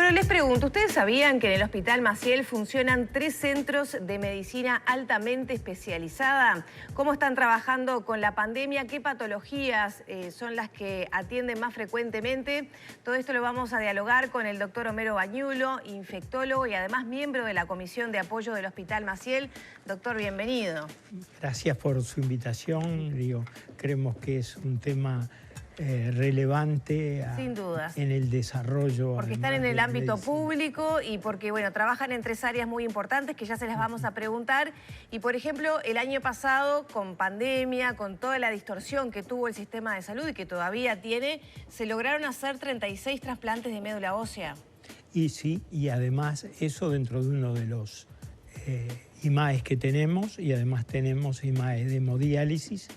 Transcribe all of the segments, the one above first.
Bueno, les pregunto, ¿ustedes sabían que en el Hospital Maciel funcionan 3 centros de medicina altamente especializada? ¿Cómo están trabajando con la pandemia? ¿Qué patologías son las que atienden más frecuentemente? Todo esto lo vamos a dialogar con el doctor Homero Bañulo, infectólogo y además miembro de la Comisión de Apoyo del Hospital Maciel. Doctor, bienvenido. Gracias por su invitación. Creemos que es un tema relevante sin dudas, en el desarrollo. Porque están en el ámbito público y porque, bueno, trabajan en 3 áreas muy importantes que ya se las vamos a preguntar. Y, por ejemplo, el año pasado, con pandemia, con toda la distorsión que tuvo el sistema de salud y que todavía tiene, se lograron hacer 36 trasplantes de médula ósea. Y sí, y además eso dentro de uno de los IMAES que tenemos, y además tenemos IMAES de hemodiálisis,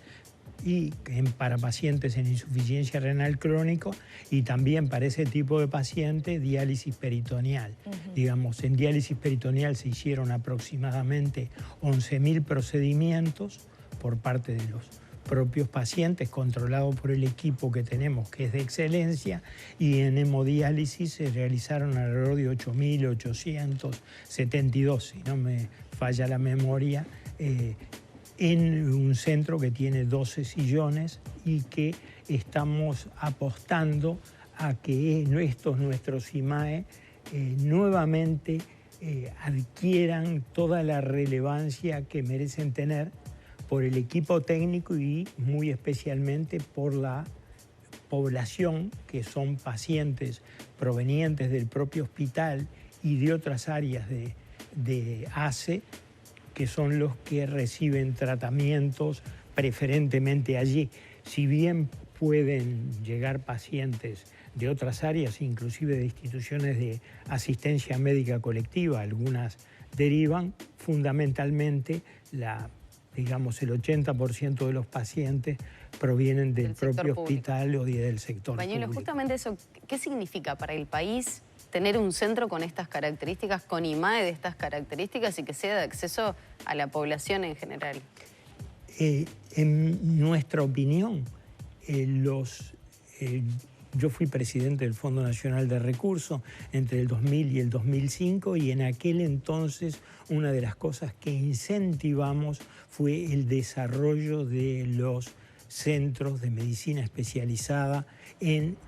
y para pacientes en insuficiencia renal crónico y también para ese tipo de pacientes diálisis peritoneal. Digamos, en diálisis peritoneal se hicieron aproximadamente 11.000 procedimientos por parte de los propios pacientes, controlados por el equipo que tenemos, que es de excelencia, y en hemodiálisis se realizaron alrededor de 8.872, si no me falla la memoria, en un centro que tiene 12 sillones y que estamos apostando a que nuestros IMAE nuevamente adquieran toda la relevancia que merecen tener por el equipo técnico y muy especialmente por la población, que son pacientes provenientes del propio hospital y de otras áreas de ACE, que son los que reciben tratamientos preferentemente allí. Si bien pueden llegar pacientes de otras áreas, inclusive de instituciones de asistencia médica colectiva, algunas derivan, fundamentalmente digamos, el 80% de los pacientes provienen del propio hospital o del sector Bañulo, público. justamente eso, ¿qué significa para el país tener un centro con estas características, con IMAE de estas características y que sea de acceso a la población en general? En nuestra opinión, yo fui presidente del Fondo Nacional de Recursos entre el 2000 y el 2005 y en aquel entonces una de las cosas que incentivamos fue el desarrollo de los centros de medicina especializada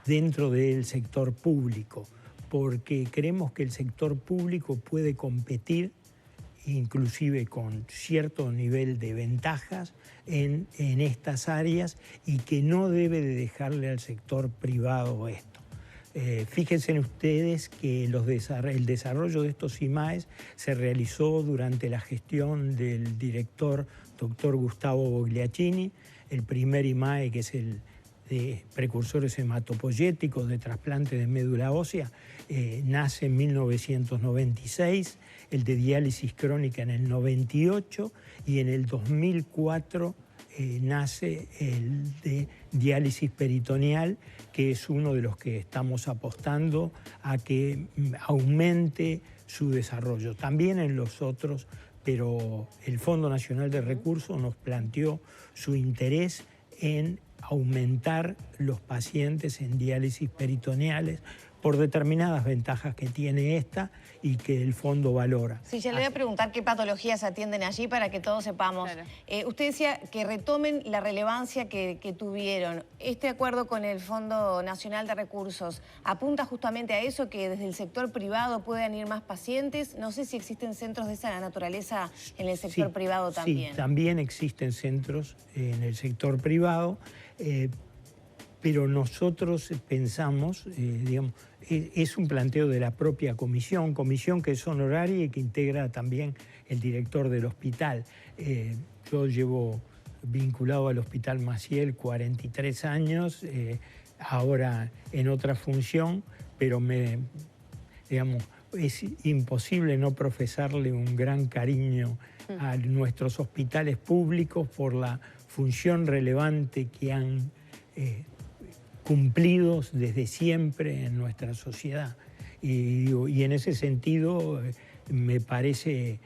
dentro del sector público, porque creemos que el sector público puede competir inclusive con cierto nivel de ventajas en estas áreas y que no debe de dejarle al sector privado esto. Fíjense ustedes que el desarrollo de estos IMAES se realizó durante la gestión del director doctor Gustavo Bogliacini. El primer IMAE, que es el de precursores hematopoyéticos de trasplante de médula ósea, nace en 1996, el de diálisis crónica en el 98 y en el 2004 nace el de diálisis peritoneal, que es uno de los que estamos apostando a que aumente su desarrollo. También en los otros, pero el Fondo Nacional de Recursos nos planteó su interés en aumentar los pacientes en diálisis peritoneales por determinadas ventajas que tiene esta y que el fondo valora. Sí, ya le voy a preguntar qué patologías atienden allí para que todos sepamos. Claro. Usted decía que retomen la relevancia que tuvieron. Este acuerdo con el Fondo Nacional de Recursos apunta justamente a eso, que desde el sector privado puedan ir más pacientes. No sé si existen centros de esa naturaleza en el sector privado también. Sí, también existen centros en el sector privado, pero nosotros pensamos, digamos, es un planteo de la propia comisión que es honoraria y que integra también el director del hospital. Yo llevo vinculado al Hospital Maciel 43 años, ahora en otra función, pero digamos, es imposible no profesarle un gran cariño a nuestros hospitales públicos por la función relevante que han cumplidos desde siempre en nuestra sociedad. Y en ese sentido me parece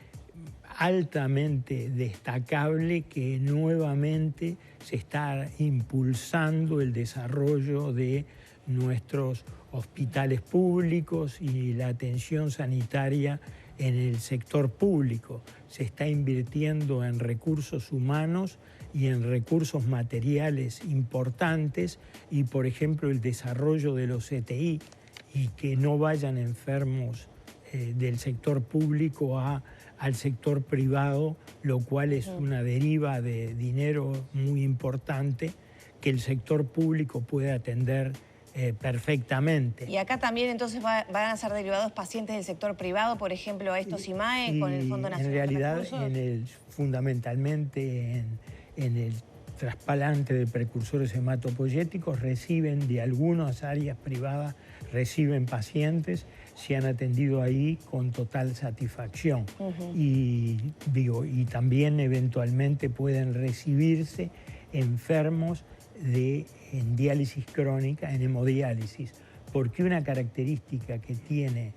altamente destacable que nuevamente se está impulsando el desarrollo de nuestros hospitales públicos y la atención sanitaria en el sector público. Se está invirtiendo en recursos humanos y en recursos materiales importantes y, por ejemplo, el desarrollo de los CTI y que no vayan enfermos del sector público al sector privado, lo cual es una deriva de dinero muy importante que el sector público puede atender perfectamente. Y acá también entonces van a ser derivados pacientes del sector privado, por ejemplo, a estos IMAE con el Fondo Nacional de Recursos. En realidad, fundamentalmente en el trasplante de precursores hematopoyéticos, reciben de algunas áreas privadas, reciben pacientes, se han atendido ahí con total satisfacción. Y también eventualmente pueden recibirse enfermos en diálisis crónica, en hemodiálisis, porque una característica que tiene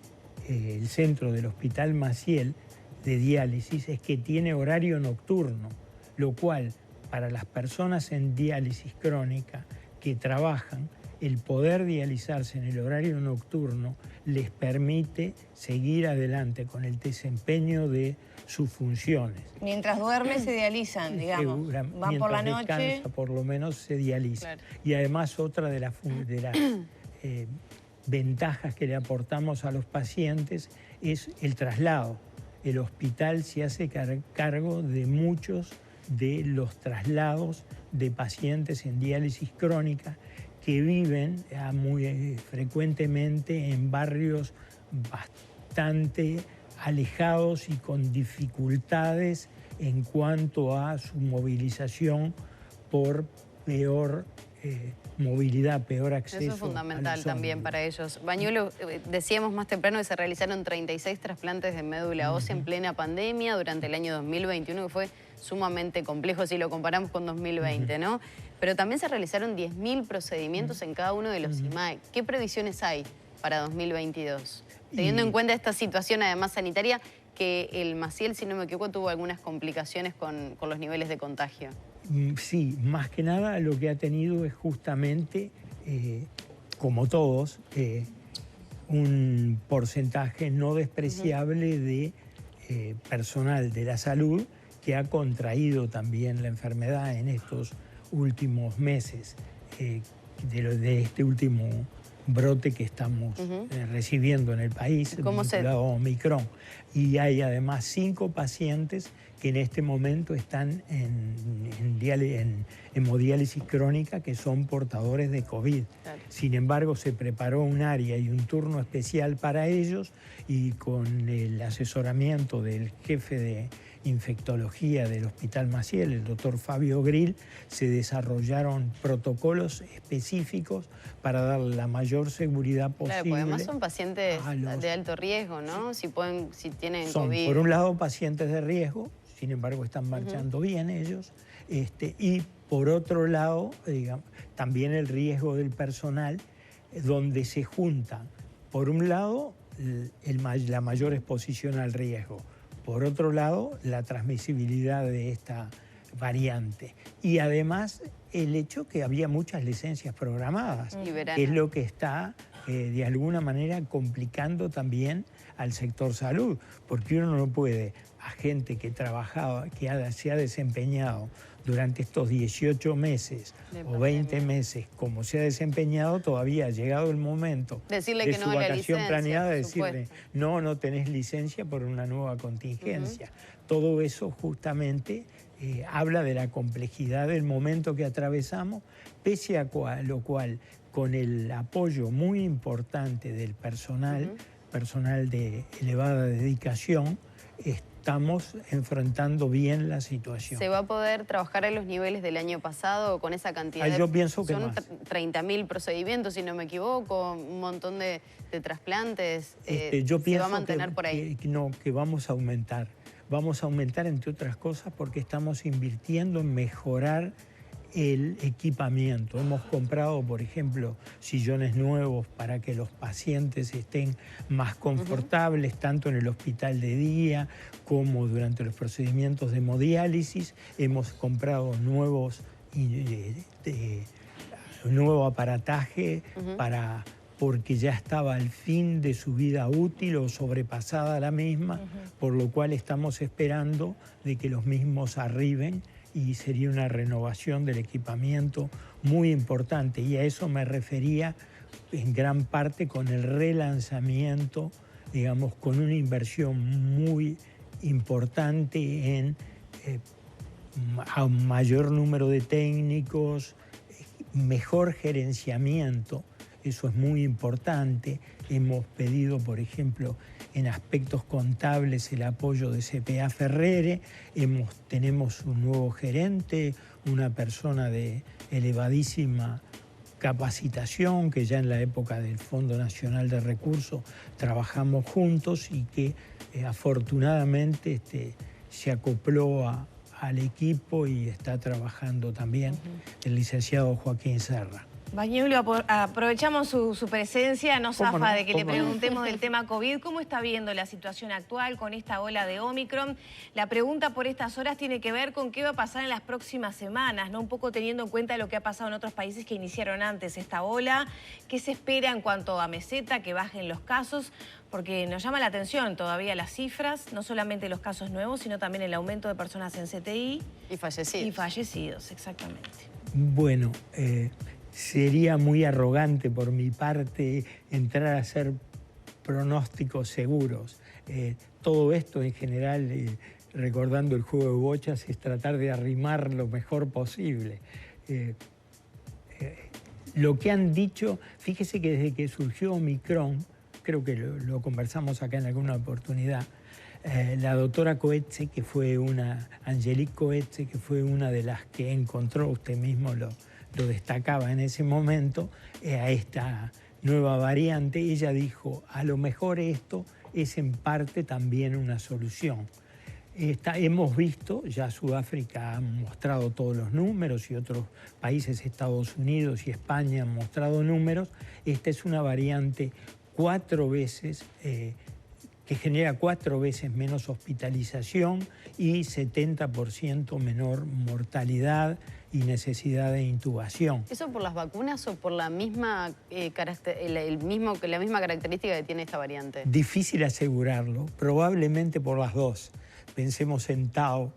el centro del Hospital Maciel de diálisis es que tiene horario nocturno, lo cual para las personas en diálisis crónica que trabajan, el poder dializarse en el horario nocturno les permite seguir adelante con el desempeño de sus funciones. Mientras duerme se dializan, digamos. Van por la noche. Descansa, por lo menos se dializa. Claro. Y además otra de las ventajas que le aportamos a los pacientes es el traslado. El hospital se hace cargo de muchos de los traslados de pacientes en diálisis crónica que viven muy frecuentemente en barrios bastante alejados y con dificultades en cuanto a su movilización por peor movilidad, peor acceso. Eso es fundamental también para ellos. Bañuelo, decíamos más temprano que se realizaron 36 trasplantes de médula ósea en plena pandemia durante el año 2021, que fue sumamente complejo si lo comparamos con 2020, ¿no? Pero también se realizaron 10.000 procedimientos en cada uno de los IMAE. ¿Qué previsiones hay para 2022? Teniendo en cuenta esta situación además sanitaria, que el Maciel, si no me equivoco, tuvo algunas complicaciones con los niveles de contagio. Sí, más que nada lo que ha tenido es justamente, como todos, un porcentaje no despreciable de personal de la salud que ha contraído también la enfermedad en estos últimos meses, de este último brote que estamos recibiendo en el país, vinculado a Omicron. Y hay además 5 pacientes que en este momento están en hemodiálisis crónica que son portadores de COVID. Claro. Sin embargo, se preparó un área y un turno especial para ellos y con el asesoramiento del jefe de infectología del Hospital Maciel, el doctor Fabio Grill, se desarrollaron protocolos específicos para dar la mayor seguridad posible. Claro, porque además son pacientes de alto riesgo, ¿no? Sí. Si tienen COVID. Por un lado, pacientes de riesgo, sin embargo están marchando bien ellos, y por otro lado, digamos, también el riesgo del personal, donde se juntan, por un lado, la mayor exposición al riesgo, por otro lado, la transmisibilidad de esta variante. Y además, el hecho que había muchas licencias programadas, que es lo que está, de alguna manera, complicando también al sector salud, porque uno no puede, a gente que trabajaba, se ha desempeñado durante estos 18 meses o 20 meses, como se ha desempeñado, todavía ha llegado el momento decirle de que su no a la vacación licencia, planeada, decirle, no tenés licencia por una nueva contingencia. Todo eso justamente habla de la complejidad del momento que atravesamos, pese a lo cual, con el apoyo muy importante del personal, personal de elevada dedicación, estamos enfrentando bien la situación. ¿Se va a poder trabajar a los niveles del año pasado con esa cantidad? Yo pienso que son más. 30.000 procedimientos, si no me equivoco, un montón de trasplantes. Yo pienso ¿se va a mantener por ahí? Que vamos a aumentar. Vamos a aumentar, entre otras cosas, porque estamos invirtiendo en mejorar el equipamiento. Hemos comprado, por ejemplo, sillones nuevos para que los pacientes estén más confortables, tanto en el hospital de día como durante los procedimientos de hemodiálisis. Hemos comprado nuevo aparataje porque ya estaba al fin de su vida útil o sobrepasada la misma, por lo cual estamos esperando de que los mismos arriben y sería una renovación del equipamiento muy importante. Y a eso me refería en gran parte con el relanzamiento, digamos, con una inversión muy importante en a un mayor número de técnicos, mejor gerenciamiento. Eso es muy importante. Hemos pedido, por ejemplo, en aspectos contables el apoyo de CPA Ferrere. Tenemos un nuevo gerente, una persona de elevadísima capacitación, que ya en la época del Fondo Nacional de Recursos trabajamos juntos y que afortunadamente se acopló al equipo y está trabajando también el licenciado Joaquín Serra. Bañuelo, aprovechamos su presencia, no zafa de que le preguntemos del tema COVID. ¿Cómo está viendo la situación actual con esta ola de Omicron? La pregunta por estas horas tiene que ver con qué va a pasar en las próximas semanas, ¿no? Un poco teniendo en cuenta lo que ha pasado en otros países que iniciaron antes esta ola. ¿Qué se espera en cuanto a meseta, que bajen los casos? Porque nos llama la atención todavía las cifras, no solamente los casos nuevos, sino también el aumento de personas en CTI. Y fallecidos. Y fallecidos, exactamente. Bueno, sería muy arrogante por mi parte entrar a hacer pronósticos seguros. Todo esto en general, recordando el juego de bochas, es tratar de arrimar lo mejor posible. Lo que han dicho, fíjese que desde que surgió Omicron, creo que lo conversamos acá en alguna oportunidad, la doctora Coetze, Angelique Coetze, que fue una de las que encontró, usted mismo lo destacaba en ese momento, a esta nueva variante, ella dijo, a lo mejor esto es en parte también una solución. Hemos visto, ya Sudáfrica ha mostrado todos los números y otros países, Estados Unidos y España han mostrado números. Esta es una variante 4 veces, que genera 4 veces menos hospitalización y 70% menor mortalidad y necesidad de intubación. ¿Eso por las vacunas o por la misma, la misma característica que tiene esta variante? Difícil asegurarlo, probablemente por las dos. Pensemos en Tau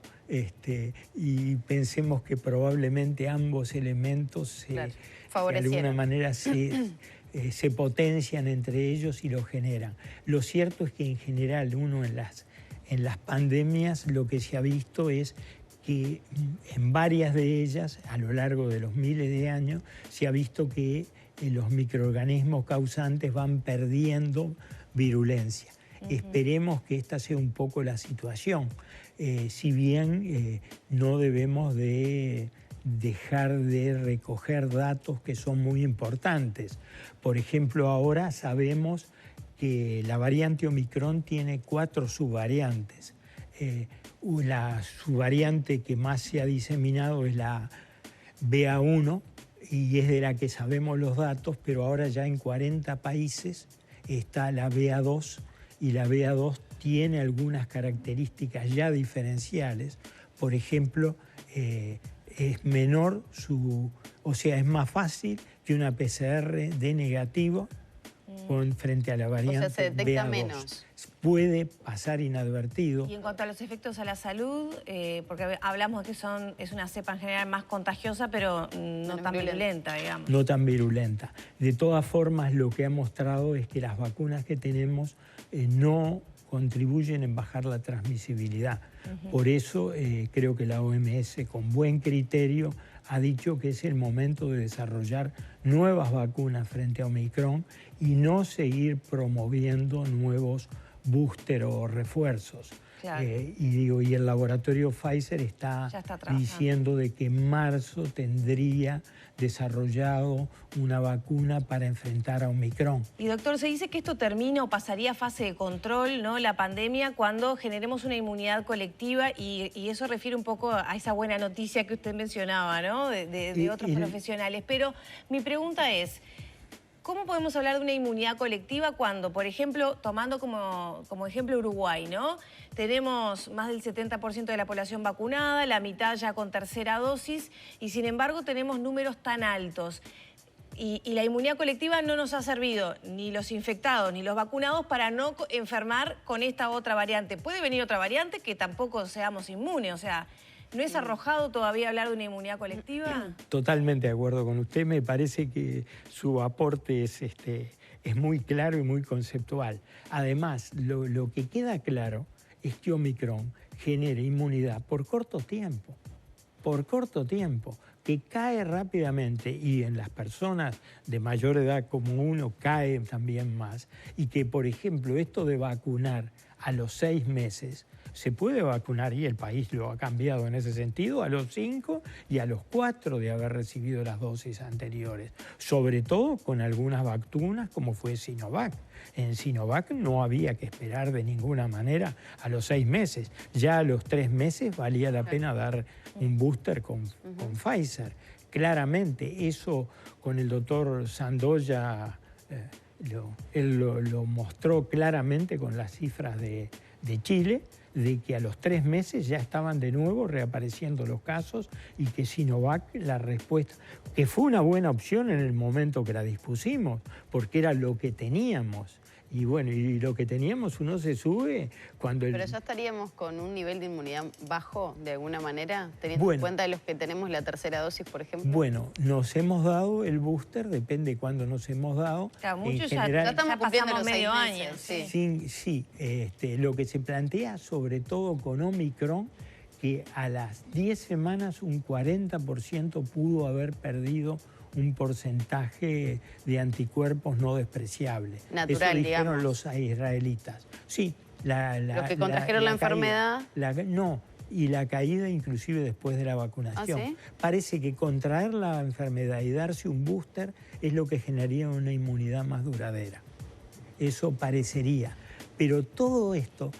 y pensemos que probablemente ambos elementos de alguna manera se potencian entre ellos y lo generan. Lo cierto es que en general uno en las pandemias lo que se ha visto es que en varias de ellas, a lo largo de los miles de años, se ha visto que los microorganismos causantes van perdiendo virulencia. Esperemos que esta sea un poco la situación, si bien no debemos de dejar de recoger datos que son muy importantes. Por ejemplo, ahora sabemos que la variante Omicron tiene 4 subvariantes. La subvariante que más se ha diseminado es la BA1 y es de la que sabemos los datos, pero ahora ya en 40 países está la BA2 y la BA2 tiene algunas características ya diferenciales. Por ejemplo, es menor o sea, es más fácil que una PCR dé negativo frente a la variante o sea, se detecta BA2. menos. Puede pasar inadvertido. Y en cuanto a los efectos a la salud, porque hablamos de que es una cepa en general más contagiosa, pero no tan virulenta, digamos. No tan virulenta. De todas formas, lo que ha mostrado es que las vacunas que tenemos no contribuyen en bajar la transmisibilidad. Por eso creo que la OMS, con buen criterio, ha dicho que es el momento de desarrollar nuevas vacunas frente a Omicron y no seguir promoviendo nuevos booster o refuerzos. Claro. Y el laboratorio Pfizer está diciendo de que en marzo tendría desarrollado una vacuna para enfrentar a Omicron. Y doctor, se dice que esto termina o pasaría a fase de control, ¿no?, la pandemia, cuando generemos una inmunidad colectiva, y eso refiere un poco a esa buena noticia que usted mencionaba, ¿no?, de otros profesionales. Pero mi pregunta es, ¿cómo podemos hablar de una inmunidad colectiva cuando, por ejemplo, tomando como ejemplo Uruguay, ¿no?, tenemos más del 70% de la población vacunada, la mitad ya con tercera dosis, y sin embargo tenemos números tan altos? Y la inmunidad colectiva no nos ha servido, ni los infectados ni los vacunados, para no enfermar con esta otra variante. Puede venir otra variante que tampoco seamos inmunes, o sea, ¿no es arrojado todavía hablar de una inmunidad colectiva? Totalmente de acuerdo con usted. Me parece que su aporte es muy claro y muy conceptual. Además, lo que queda claro es que Omicron genera inmunidad por corto tiempo, que cae rápidamente, y en las personas de mayor edad como uno cae también más, y que, por ejemplo, esto de vacunar a los 6 meses, se puede vacunar, y el país lo ha cambiado en ese sentido, a los 5 y a los 4 de haber recibido las dosis anteriores, sobre todo con algunas vacunas como fue Sinovac. En Sinovac no había que esperar de ninguna manera a los 6 meses, ya a los 3 meses valía la pena dar un booster con Pfizer. Claramente eso con el doctor Sandoya, él lo mostró claramente con las cifras de Chile, de que a los 3 meses ya estaban de nuevo reapareciendo los casos, y que Sinovac, la respuesta, que fue una buena opción en el momento que la dispusimos, porque era lo que teníamos. Y bueno, y lo que teníamos uno se sube cuando... Pero ya estaríamos con un nivel de inmunidad bajo, de alguna manera, teniendo en cuenta de los que tenemos la tercera dosis, por ejemplo. Bueno, nos hemos dado el booster, depende de cuándo nos hemos dado. Claro, muchos ya estamos cumpliendo los medio 6 año. meses, Sí, lo que se plantea, sobre todo con Omicron, que a las 10 semanas un 40% pudo haber perdido un porcentaje de anticuerpos no despreciable. Natural, eso dijeron digamos. Los israelitas. Sí, los que contrajeron la enfermedad. Y la caída inclusive después de la vacunación. ¿Ah, sí? Parece que contraer la enfermedad y darse un booster es lo que generaría una inmunidad más duradera. Eso parecería. Pero todo esto,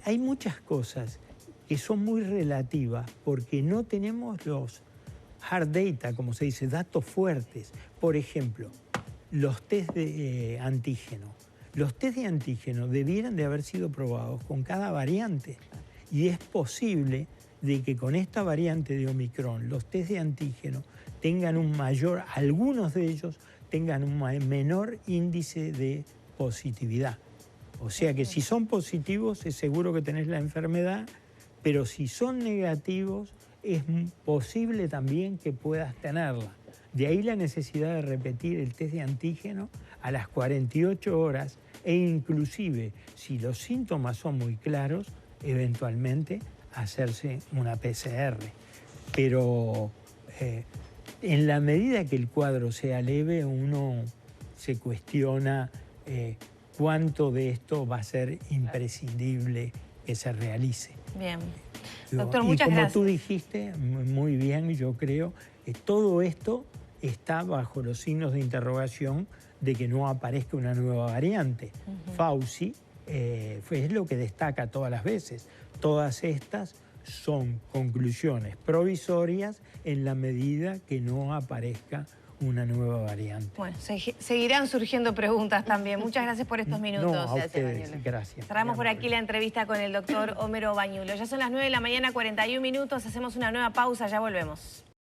hay muchas cosas que son muy relativas, porque no tenemos los hard data, como se dice, datos fuertes. Por ejemplo, los test de antígeno. Los test de antígeno debieran de haber sido probados con cada variante. Y es posible de que con esta variante de Omicron los test de antígeno tengan algunos de ellos tengan un menor índice de positividad. O sea que si son positivos es seguro que tenés la enfermedad, pero si son negativos es posible también que puedas tenerla. De ahí la necesidad de repetir el test de antígeno a las 48 horas, e inclusive, si los síntomas son muy claros, eventualmente hacerse una PCR. Pero en la medida que el cuadro sea leve, uno se cuestiona cuánto de esto va a ser imprescindible que se realice. Bien. Doctor, muchas gracias. Y como tú dijiste, muy bien, yo creo que todo esto está bajo los signos de interrogación de que no aparezca una nueva variante. Fauci es lo que destaca todas las veces. Todas estas son conclusiones provisorias en la medida que no aparezca una nueva variante. Bueno, seguirán surgiendo preguntas también. Muchas gracias por estos minutos. No, a ustedes, gracias. Cerramos por aquí la entrevista con el doctor Homero Bañulo. Ya son las 9 de la mañana, 41 minutos. Hacemos una nueva pausa, ya volvemos.